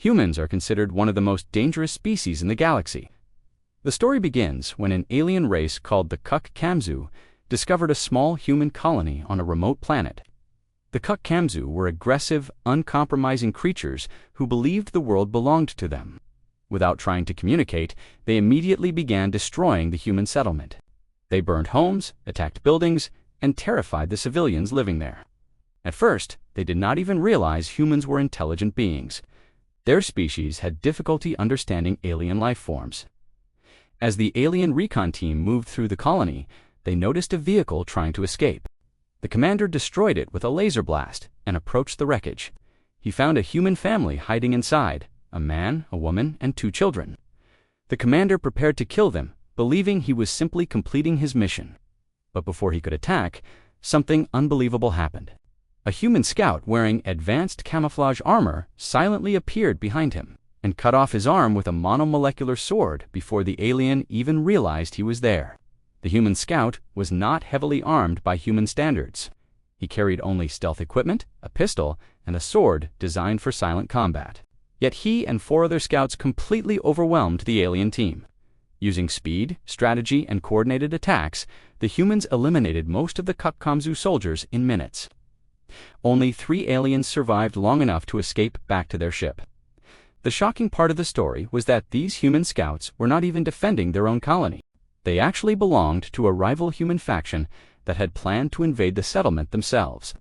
Humans are considered one of the most dangerous species in the galaxy. The story begins when an alien race called the Kamzu discovered a small human colony on a remote planet. The Kamzu were aggressive, uncompromising creatures who believed the world belonged to them. Without trying to communicate, they immediately began destroying the human settlement. They burned homes, attacked buildings, and terrified the civilians living there. At first, they did not even realize humans were intelligent beings. Their species had difficulty understanding alien life forms. As the alien recon team moved through the colony, they noticed a vehicle trying to escape. The commander destroyed it with a laser blast and approached the wreckage. He found a human family hiding inside, a man, a woman, and 2 children. The commander prepared to kill them, believing he was simply completing his mission. But before he could attack, something unbelievable happened. A human scout wearing advanced camouflage armor silently appeared behind him and cut off his arm with a monomolecular sword before the alien even realized he was there. The human scout was not heavily armed by human standards. He carried only stealth equipment, a pistol, and a sword designed for silent combat. Yet he and 4 other scouts completely overwhelmed the alien team. Using speed, strategy, and coordinated attacks, the humans eliminated most of the Kamzu soldiers in minutes. Only 3 aliens survived long enough to escape back to their ship. The shocking part of the story was that these human scouts were not even defending their own colony. They actually belonged to a rival human faction that had planned to invade the settlement themselves.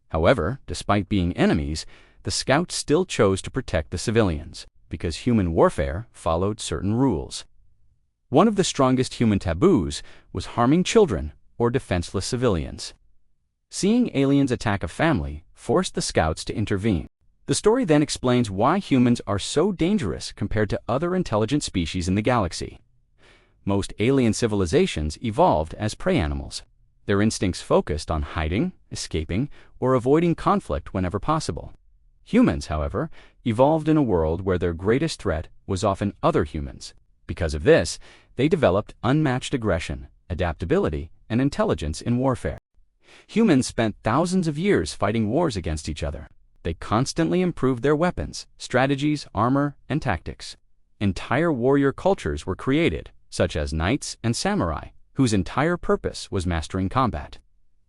However, despite being enemies, the scouts still chose to protect the civilians, because human warfare followed certain rules. One of the strongest human taboos was harming children or defenseless civilians. Seeing aliens attack a family forced the scouts to intervene. The story then explains why humans are so dangerous compared to other intelligent species in the galaxy. Most alien civilizations evolved as prey animals. Their instincts focused on hiding, escaping, or avoiding conflict whenever possible. Humans, however, evolved in a world where their greatest threat was often other humans. Because of this, they developed unmatched aggression, adaptability, and intelligence in warfare. Humans spent thousands of years fighting wars against each other. They constantly improved their weapons, strategies, armor, and tactics. Entire warrior cultures were created, such as knights and samurai, whose entire purpose was mastering combat.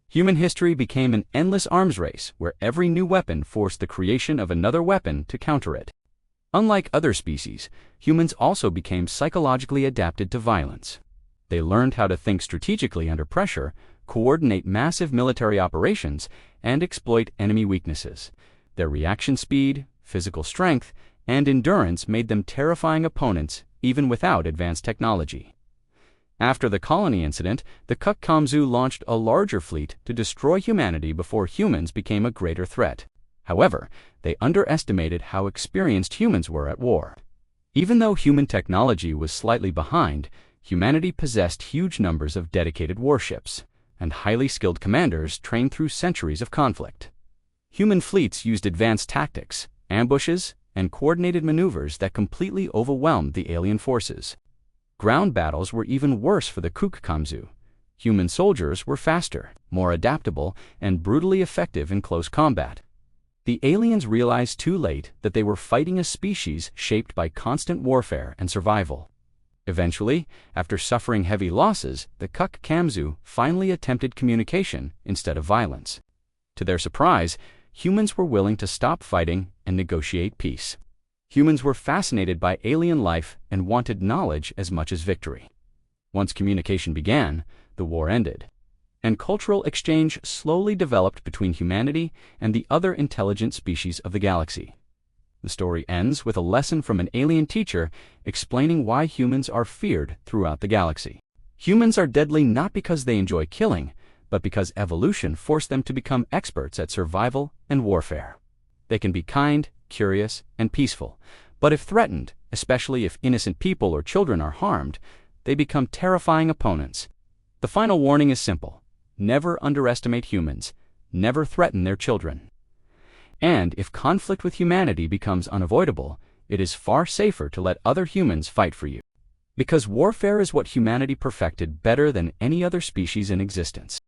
Human history became an endless arms race where every new weapon forced the creation of another weapon to counter it. Unlike other species, humans also became psychologically adapted to violence. They learned how to think strategically under pressure, coordinate massive military operations, and exploit enemy weaknesses. Their reaction speed, physical strength, and endurance made them terrifying opponents even without advanced technology. After the colony incident, the Kamzu launched a larger fleet to destroy humanity before humans became a greater threat. However, they underestimated how experienced humans were at war. Even though human technology was slightly behind, humanity possessed huge numbers of dedicated warships and highly skilled commanders trained through centuries of conflict. Human fleets used advanced tactics, ambushes, and coordinated maneuvers that completely overwhelmed the alien forces. Ground battles were even worse for the Kamzu. Human soldiers were faster, more adaptable, and brutally effective in close combat. The aliens realized too late that they were fighting a species shaped by constant warfare and survival. Eventually, after suffering heavy losses, the Kamzu finally attempted communication instead of violence. To their surprise, humans were willing to stop fighting and negotiate peace. Humans were fascinated by alien life and wanted knowledge as much as victory. Once communication began, the war ended, and cultural exchange slowly developed between humanity and the other intelligent species of the galaxy. The story ends with a lesson from an alien teacher explaining why humans are feared throughout the galaxy. Humans are deadly not because they enjoy killing, but because evolution forced them to become experts at survival and warfare. They can be kind, curious, and peaceful, but if threatened, especially if innocent people or children are harmed, they become terrifying opponents. The final warning is simple: never underestimate humans, never threaten their children. And if conflict with humanity becomes unavoidable, it is far safer to let other humans fight for you. Because warfare is what humanity perfected better than any other species in existence.